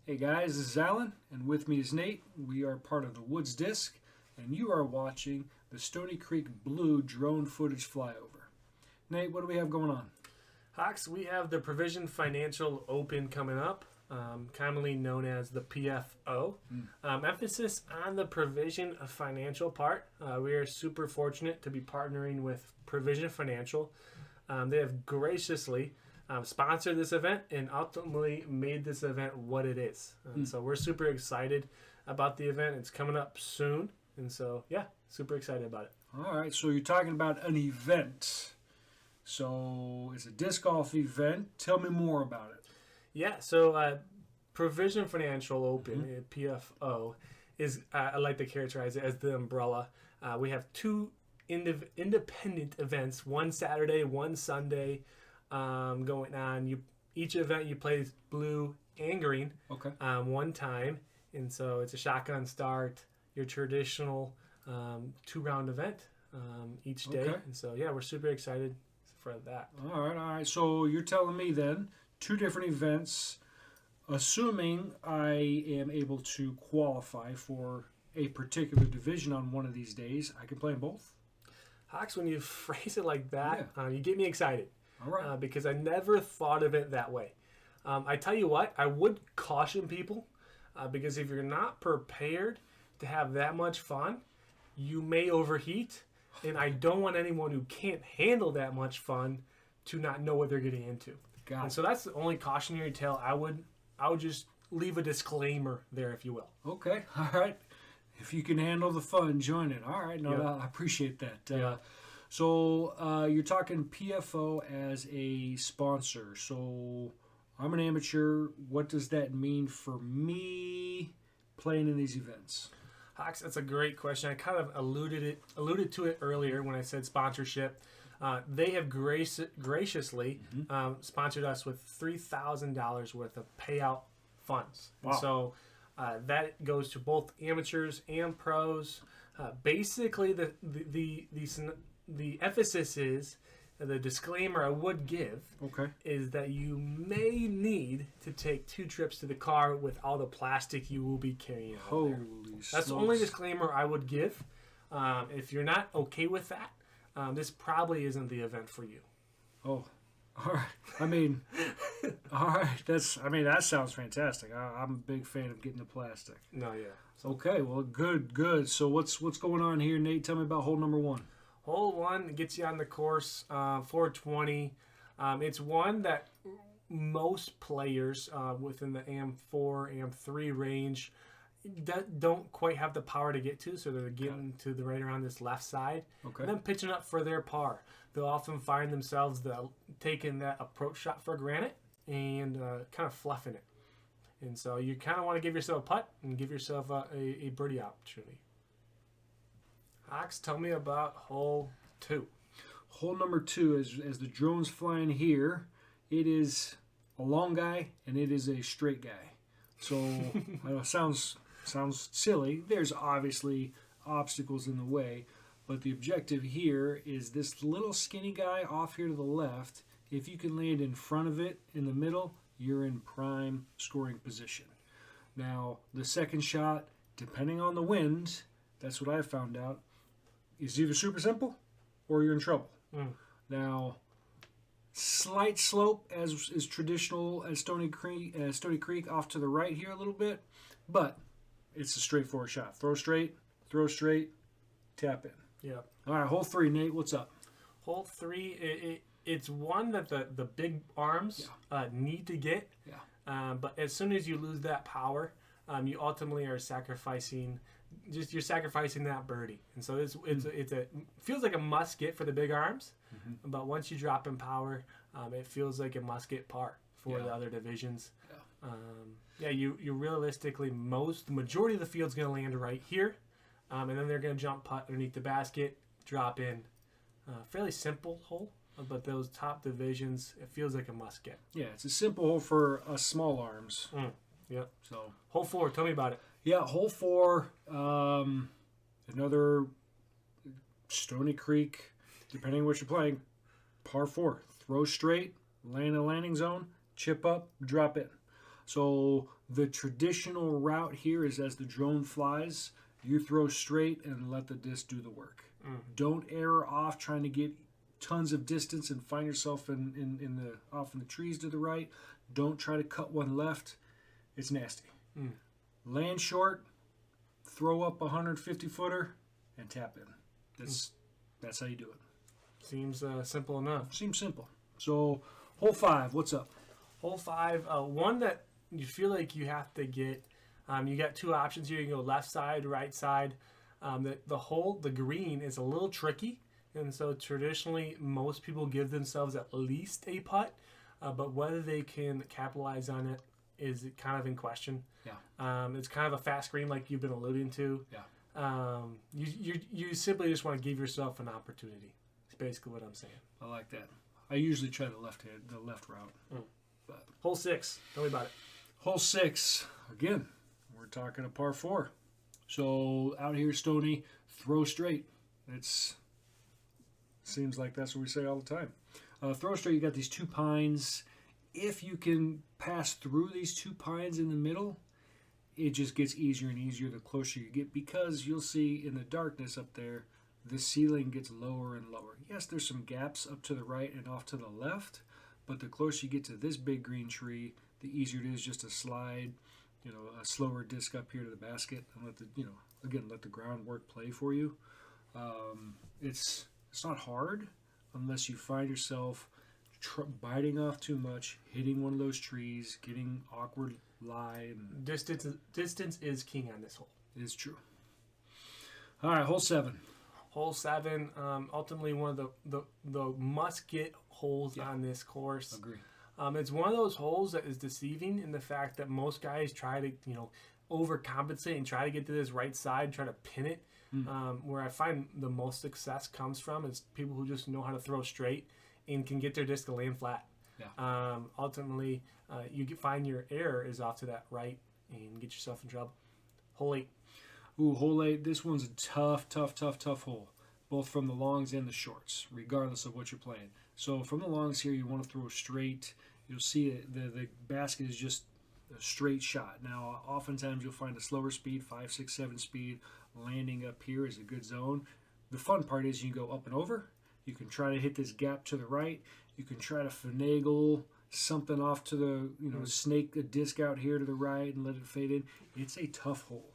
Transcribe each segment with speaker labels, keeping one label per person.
Speaker 1: Hey guys, this is Alan, and with me is Nate. We are part of the Woods Disc, and you are watching the Stony Creek Blue drone footage flyover. Nate, what do we have going on?
Speaker 2: Hawks, we have the Provision Financial Open coming up, commonly known as the PFO. Emphasis on the provision of financial part. We are super fortunate to be partnering with Provision Financial. They have graciously sponsored this event and ultimately made this event what it is. So we're super excited about the event. It's coming up soon. And so, yeah, super excited about it.
Speaker 1: All right, so you're talking about an event. So it's a disc golf event. Tell me more about it.
Speaker 2: Yeah, so Provision Financial Open, PFO, is, I like to characterize it as the umbrella. We have two independent events, one Saturday, one Sunday, going on. Each event you play blue and green one time. And so it's a shotgun start, your traditional 2-round event each day.
Speaker 1: Okay.
Speaker 2: And so, yeah, we're super excited for that.
Speaker 1: All right. So you're telling me then 2 different events, assuming I am able to qualify for a particular division on one of these days, I can play in both?
Speaker 2: Hawks, when you phrase it like that, you get me excited.
Speaker 1: All right.
Speaker 2: Because I never thought of it that way. I tell you what, I would caution people because if you're not prepared to have that much fun, you may overheat. And I don't want anyone who can't handle that much fun to not know what they're getting into. And so that's the only cautionary tale I would just leave a disclaimer there, if you will.
Speaker 1: Okay. All right. If you can handle the fun, join it. All right. No, I appreciate that. So you're talking PFO as a sponsor. So I'm an amateur. What does that mean for me playing in these events?
Speaker 2: Hawks, that's a great question. I kind of alluded to it earlier when I said sponsorship. They have graciously sponsored us with $3,000 worth of payout funds.
Speaker 1: Wow.
Speaker 2: And so that goes to both amateurs and pros. Basically, the emphasis is, the disclaimer I would give is that you may need to take 2 trips to the car with all the plastic you will be carrying.
Speaker 1: Holy smokes.
Speaker 2: That's the only disclaimer I would give. If you're not okay with that, this probably isn't the event for you.
Speaker 1: Oh, all right. I mean, all right. That sounds fantastic. I'm a big fan of getting the plastic.
Speaker 2: No, yeah.
Speaker 1: Okay, well, good. So what's going on here, Nate? Tell me about hole number 1.
Speaker 2: Hole 1 gets you on the course, 420. It's one that most players within the AM4, AM3 range don't quite have the power to get to, so they're getting to the right around this left side. And then pitching up for their par. They'll often find themselves taking that approach shot for granted and kind of fluffing it. And so you kind of want to give yourself a putt and give yourself a birdie opportunity. Hawks, tell me about hole 2.
Speaker 1: Hole number 2, as the drone's flying here, it is a long guy and it is a straight guy. So I know it sounds silly. There's obviously obstacles in the way, but the objective here is this little skinny guy off here to the left. If you can land in front of it in the middle, you're in prime scoring position. Now, the second shot, depending on the wind, that's what I found out, is either super simple or you're in trouble. Now, slight slope as is traditional at Stony Creek off to the right here a little bit, but it's a straightforward shot. Throw straight, tap in.
Speaker 2: Yeah.
Speaker 1: All right, hole 3, Nate, what's up?
Speaker 2: Hole 3, it's one that the big arms need to get. But as soon as you lose that power, you ultimately are sacrificing that birdie. And so it feels like a must get for the big arms, but once you drop in power, it feels like a must get par for the other divisions. You realistically, the majority of the field's going to land right here, and then they're going to jump putt underneath the basket, drop in. Fairly simple hole, but those top divisions, it feels like a must get.
Speaker 1: Yeah, it's a simple hole for us small arms.
Speaker 2: Yep.
Speaker 1: So
Speaker 2: hole 4, tell me about it.
Speaker 1: Yeah, hole 4, another Stony Creek, depending on what you're playing, par 4. Throw straight, land in the landing zone, chip up, drop in. So The traditional route here is as the drone flies, you throw straight and let the disc do the work. Don't err off trying to get tons of distance and find yourself off in the trees to the right. Don't try to cut one left. It's nasty. Land short, throw up a 150-footer, and tap in. That's how you do it.
Speaker 2: Seems simple enough.
Speaker 1: Seems simple. So, hole 5, what's up?
Speaker 2: Hole 5, one that you feel like you have to get. You got two options here. You can go left side, right side. The green is a little tricky. And so traditionally, most people give themselves at least a putt, but whether they can capitalize on it is kind of in question.
Speaker 1: Yeah.
Speaker 2: It's kind of a fast green, like you've been alluding to.
Speaker 1: Yeah.
Speaker 2: You simply just want to give yourself an opportunity. It's basically what I'm saying.
Speaker 1: I like that. I usually try the left route. But
Speaker 2: hole 6. Tell me about it.
Speaker 1: Hole 6. Again, we're talking a par 4. So out here, Stony, throw straight. Seems like that's what we say all the time. Throw straight, you got these 2 pines. If you can pass through these 2 pines in the middle, it just gets easier and easier the closer you get, because you'll see in the darkness up there, the ceiling gets lower and lower. Yes, there's some gaps up to the right and off to the left, but the closer you get to this big green tree, the easier it is just to slide, a slower disc up here to the basket and let the groundwork play for you. It's not hard unless you find yourself biting off too much, hitting one of those trees, getting awkward lie. And
Speaker 2: distance is king on this hole.
Speaker 1: It's true. All right, hole 7.
Speaker 2: Hole 7, ultimately one of the must-get holes on this course.
Speaker 1: Agree.
Speaker 2: It's one of those holes that is deceiving in the fact that most guys try to, overcompensate and try to get to this right side, try to pin it. Where I find the most success comes from is people who just know how to throw straight and can get their disc to land flat.
Speaker 1: Yeah.
Speaker 2: Ultimately, you find your error is off to that right and get yourself in trouble. Hole 8.
Speaker 1: Ooh, hole 8. This one's a tough hole, both from the longs and the shorts, regardless of what you're playing. So from the longs here, you want to throw straight. You'll see the basket is just a straight shot. Now, oftentimes you'll find a slower speed, 5, 6, 7 speed. Landing up here is a good zone. The fun part is you can go up and over. You can try to hit this gap to the right. You can try to finagle something off to the, snake a disc out here to the right and let it fade in. It's a tough hole.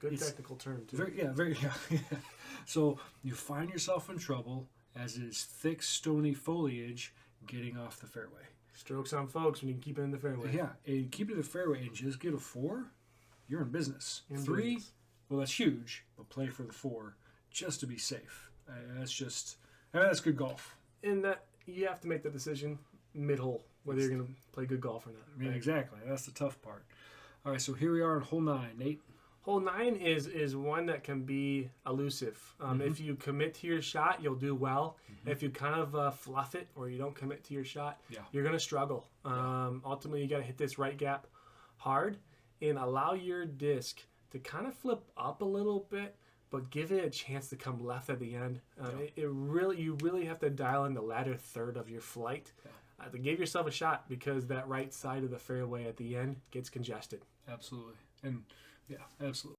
Speaker 2: Good technical term, too.
Speaker 1: Very. So you find yourself in trouble as it is thick, stony foliage getting off the fairway.
Speaker 2: Strokes on folks when you can keep it in the fairway.
Speaker 1: Yeah, and you keep it in the fairway and just get a 4, you're in business. 3, well, that's huge, but play for the 4 just to be safe. That's good golf.
Speaker 2: And that you have to make the decision mid-hole whether you're going to play good golf or not.
Speaker 1: Right? Yeah, exactly. That's the tough part. All right, so here we are on hole 9, Nate.
Speaker 2: Hole 9 is one that can be elusive. If you commit to your shot, you'll do well. If you kind of fluff it or you don't commit to your shot, you're going to struggle. Ultimately, you got to hit this right gap hard and allow your disc to kind of flip up a little bit, but give it a chance to come left at the end. You really have to dial in the latter third of your flight to give yourself a shot, because that right side of the fairway at the end gets congested.
Speaker 1: Absolutely. And yeah, absolutely.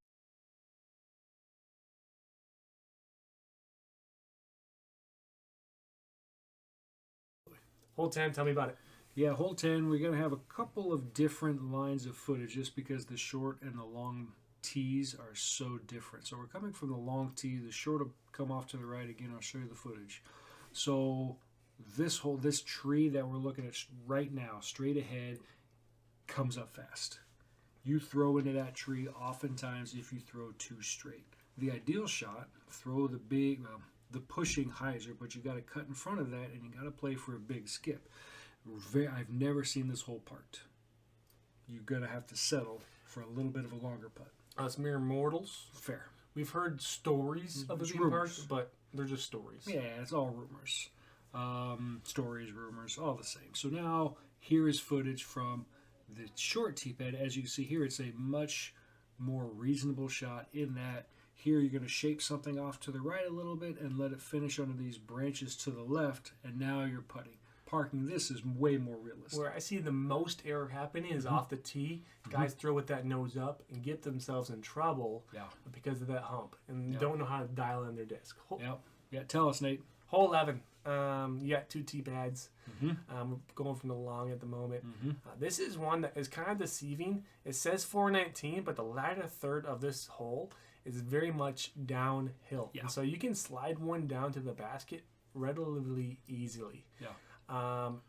Speaker 2: Hole 10, tell me about it.
Speaker 1: Yeah, hole 10, we're going to have a couple of different lines of footage just because the short and the long tees are so different. So we're coming from the long tee. The short will come off to the right. Again, I'll show you the footage. So this tree that we're looking at right now, straight ahead, comes up fast. You throw into that tree oftentimes if you throw too straight. The ideal shot, throw the pushing hyzer, but you got to cut in front of that and you got to play for a big skip. I've never seen this hole part. You're going to have to settle for a little bit of a longer putt.
Speaker 2: Us mere mortals.
Speaker 1: Fair.
Speaker 2: We've heard stories of it being parked, but they're just stories.
Speaker 1: Yeah, it's all rumors. Stories, rumors, all the same. So now here is footage from the short tee pad. As you can see here, it's a much more reasonable shot in that here you're going to shape something off to the right a little bit and let it finish under these branches to the left, and now you're putting. parking, this is way more realistic.
Speaker 2: Where I see the most error happening is off the tee. Guys throw with that nose up and get themselves in trouble because of that hump and don't know how to dial in their disc.
Speaker 1: Yeah, tell us, Nate.
Speaker 2: Hole 11. You got 2 tee pads. Going from the long at the moment. This is one that is kind of deceiving. It says 419, but the latter third of this hole is very much downhill. And so you can slide one down to the basket relatively easily.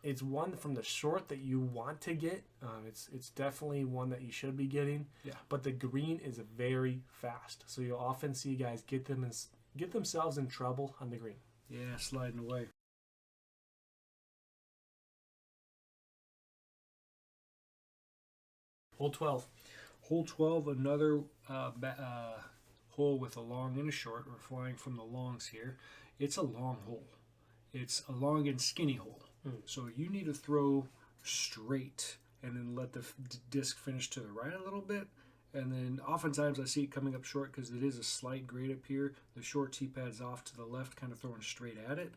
Speaker 2: It's one from the short that you want to get. It's definitely one that you should be getting. But the green is very fast, so you'll often see guys get themselves in trouble on the green.
Speaker 1: Yeah, sliding away.
Speaker 2: Hole 12.
Speaker 1: Hole 12, another hole with a long and a short. We're flying from the longs here. It's a long hole. It's a long and skinny hole. So you need to throw straight and then let the disc finish to the right a little bit. And then oftentimes I see it coming up short because it is a slight grade up here. The short tee pad's off to the left, kind of throwing straight at it.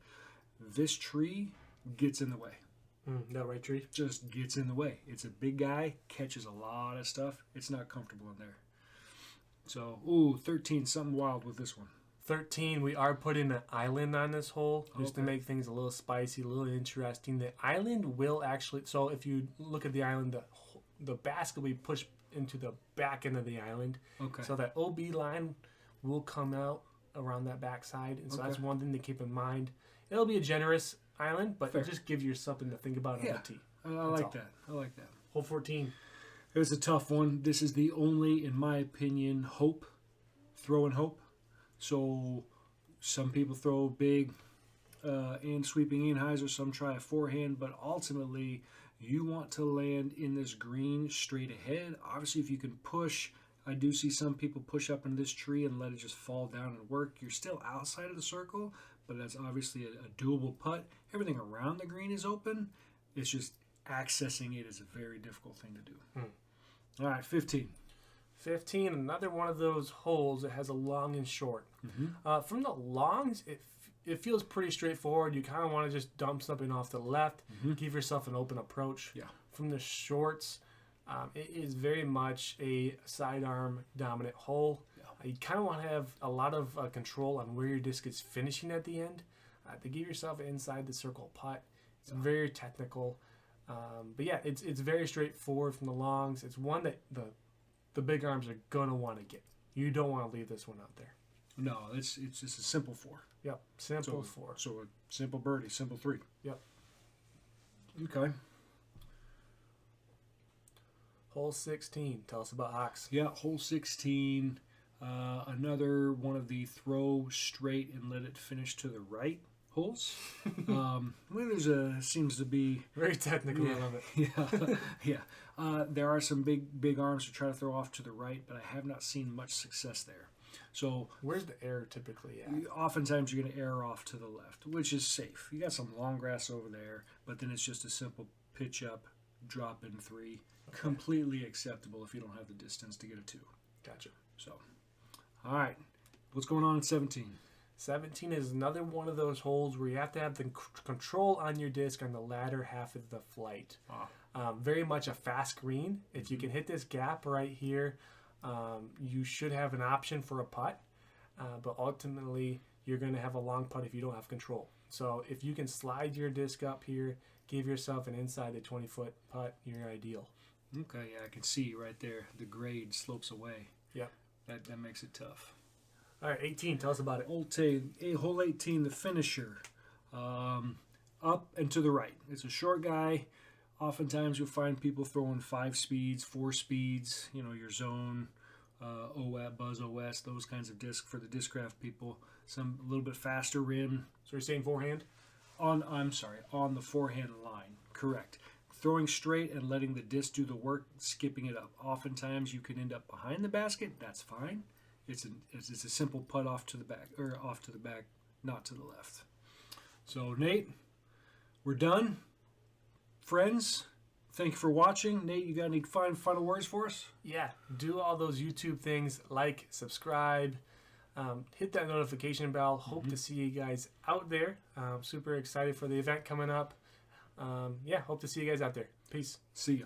Speaker 1: This tree gets in the way.
Speaker 2: That right tree?
Speaker 1: Just gets in the way. It's a big guy, catches a lot of stuff. It's not comfortable in there. So, 13, something wild with this one.
Speaker 2: 13, we are putting an island on this hole just to make things a little spicy, a little interesting. The island will actually, so if you look at the island, the basket will be pushed into the back end of the island. So that OB line will come out around that backside. And so that's one thing to keep in mind. It'll be a generous island, but it just gives you something to think about on the tee.
Speaker 1: I like that. I like that.
Speaker 2: Hole 14.
Speaker 1: It's a tough one. This is the only, in my opinion, hope. Throw and hope. So some people throw big and sweeping in hyzer, some try a forehand, but ultimately you want to land in this green straight ahead. Obviously, if you can push, I do see some people push up in this tree and let it just fall down and work. You're still outside of the circle, but that's obviously a doable putt. Everything around the green is open. It's just accessing it is a very difficult thing to do. All right, 15.
Speaker 2: 15, another one of those holes that has a long and short. From the longs, it feels pretty straightforward. You kind of want to just dump something off to the left, give yourself an open approach. From the shorts, it is very much a sidearm dominant hole. You kind of want to have a lot of control on where your disc is finishing at the end to give yourself an inside the circle putt. It's very technical. But yeah, it's very straightforward from the longs. It's one that the big arms are going to want to get. You don't want to leave this one out there.
Speaker 1: No, it's just a simple 4.
Speaker 2: Yep, simple 4.
Speaker 1: So a simple birdie, simple 3.
Speaker 2: Yep.
Speaker 1: Okay.
Speaker 2: Hole 16. Tell us about Hawks.
Speaker 1: Yeah, hole 16. Another one of the throw straight and let it finish to the right holes. Seems to be
Speaker 2: very technical. I love it.
Speaker 1: There are some big arms to try to throw off to the right, but I have not seen much success there. So
Speaker 2: where's the error typically at?
Speaker 1: Oftentimes you're going to err off to the left, which is safe. You got some long grass over there, but then it's just a simple pitch up, drop in 3. Completely acceptable if you don't have the distance to get a 2.
Speaker 2: Gotcha.
Speaker 1: So, all right, what's going on in 17?
Speaker 2: 17 is another one of those holes where you have to have the control on your disc on the latter half of the flight. Very much a fast green. If you can hit this gap right here, you should have an option for a putt. But ultimately, you're going to have a long putt if you don't have control. So if you can slide your disc up here, give yourself an inside the 20-foot putt, you're ideal.
Speaker 1: Okay, yeah, I can see right there. The grade slopes away.
Speaker 2: Yep.
Speaker 1: That makes it tough.
Speaker 2: All right, 18. Tell us about it.
Speaker 1: Hole 18, the finisher. Up and to the right. It's a short guy. Oftentimes you'll find people throwing 5 speeds, 4 speeds, your zone, Buzz OS, those kinds of discs for the Discraft people. Some a little bit faster rim.
Speaker 2: So you're saying forehand?
Speaker 1: On the forehand line. Correct. Throwing straight and letting the disc do the work, skipping it up. Oftentimes you can end up behind the basket. That's fine. It's a simple putt off to the back, not to the left. So Nate, we're done. Friends, thank you for watching. Nate, you got any final words for us?
Speaker 2: Yeah, do all those YouTube things, like, subscribe, hit that notification bell. Hope to see you guys out there. Super excited for the event coming up. Yeah, hope to see you guys out there. Peace.
Speaker 1: See ya.